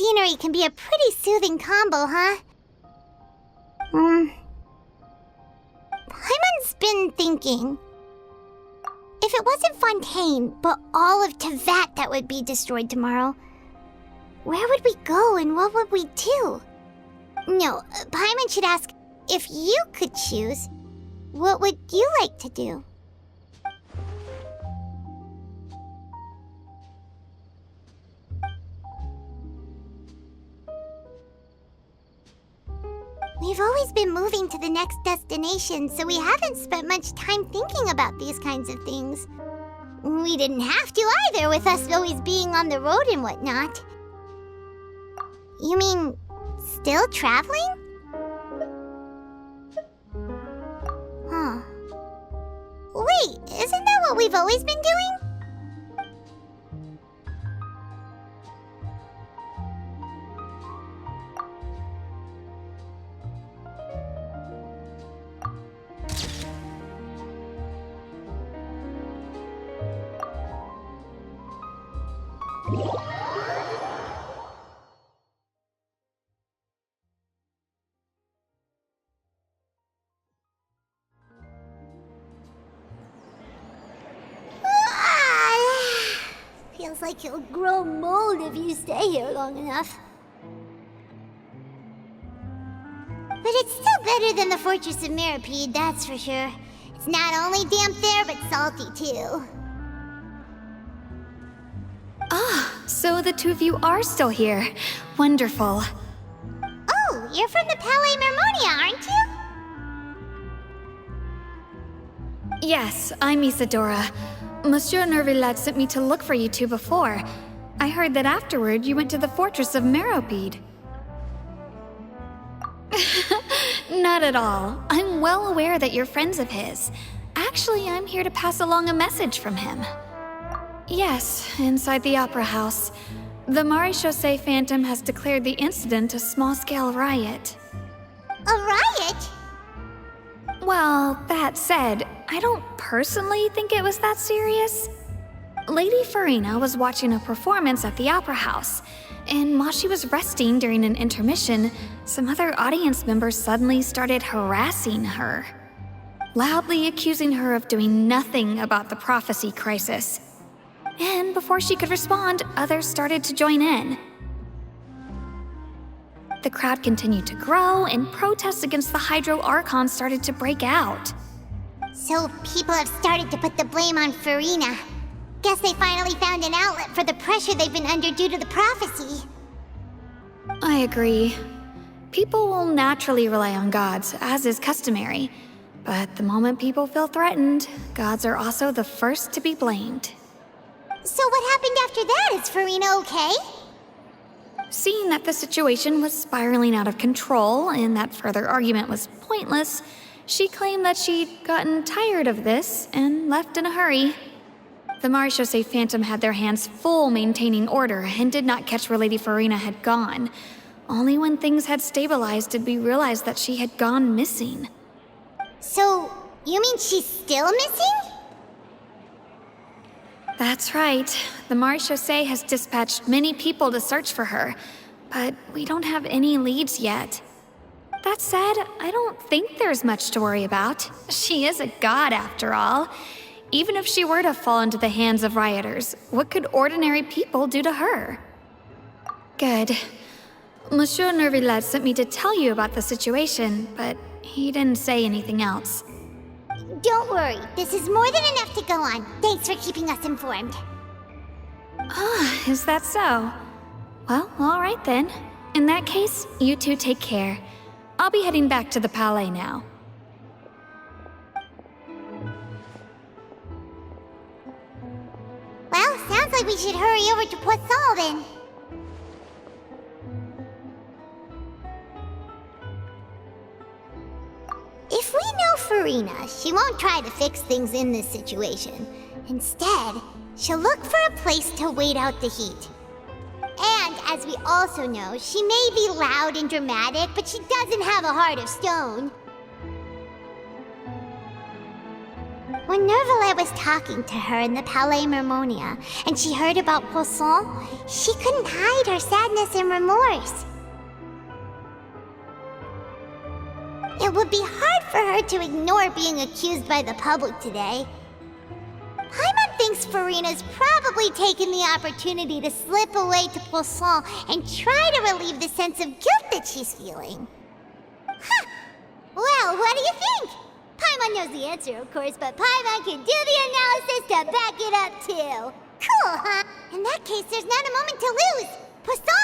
scenery can be a pretty soothing combo, huh? Paimon's been thinking. If it wasn't Fontaine, but all of Tevat that would be destroyed tomorrow, where would we go and what would we do? No, Paimon should ask, if you could choose, what would you like to do? We've always been moving to the next destination, so we haven't spent much time thinking about these kinds of things. We didn't have to either, with us always being on the road and whatnot. You mean, still traveling? Huh. Wait, isn't that what we've always been doing? Feels like you'll grow mold if you stay here long enough. But it's still better than the Fortress of Meropide, that's for sure. It's not only damp there, but salty too. Ah, so the two of you are still here. Wonderful. Oh, you're from the Palais Mermonia, aren't you? Yes, I'm Isadora. Monsieur Nervillat sent me to look for you two before. I heard that afterward you went to the Fortress of Meropide. Not at all. I'm well aware that you're friends of his. Actually, I'm here to pass along a message from him. Yes, inside the Opera House. The Maréchaussée Phantom has declared the incident a small-scale riot. A riot? Well, that said, I don't personally think it was that serious. Lady Farina was watching a performance at the Opera House, and while she was resting during an intermission, some other audience members suddenly started harassing her, loudly accusing her of doing nothing about the prophecy crisis. And before she could respond, others started to join in. The crowd continued to grow, and protests against the Hydro Archon started to break out. So people have started to put the blame on Farina. Guess they finally found an outlet for the pressure they've been under due to the prophecy. I agree. People will naturally rely on gods, as is customary. But the moment people feel threatened, gods are also the first to be blamed. So what happened after that? Is Farina okay? Seeing that the situation was spiraling out of control and that further argument was pointless, she claimed that she'd gotten tired of this and left in a hurry. The Maréchaussée Phantom had their hands full maintaining order and did not catch where Lady Farina had gone. Only when things had stabilized did we realize that she had gone missing. So, you mean she's still missing? That's right. The Maréchaussée has dispatched many people to search for her, but we don't have any leads yet. That said, I don't think there's much to worry about. She is a god after all. Even if she were to fall into the hands of rioters, what could ordinary people do to her? Good. Monsieur Nervillat sent me to tell you about the situation, but he didn't say anything else. Don't worry, this is more than enough to go on. Thanks for keeping us informed. Ah, is that so? Well, all right then. In that case, you two take care. I'll be heading back to the Palais now. Well, sounds like we should hurry over to Poisson then. If we know Farina, she won't try to fix things in this situation. Instead, she'll look for a place to wait out the heat. And as we also know, she may be loud and dramatic, but she doesn't have a heart of stone. When Nervalet was talking to her in the Palais Mermonia, and she heard about Poisson, she couldn't hide her sadness and remorse. It would be hard for her to ignore being accused by the public today. Paimon thinks Furina's probably taken the opportunity to slip away to Poisson and try to relieve the sense of guilt that she's feeling. Huh. Well, what do you think? Paimon knows the answer, of course, but Paimon can do the analysis to back it up, too. Cool, huh? In that case, there's not a moment to lose. Poisson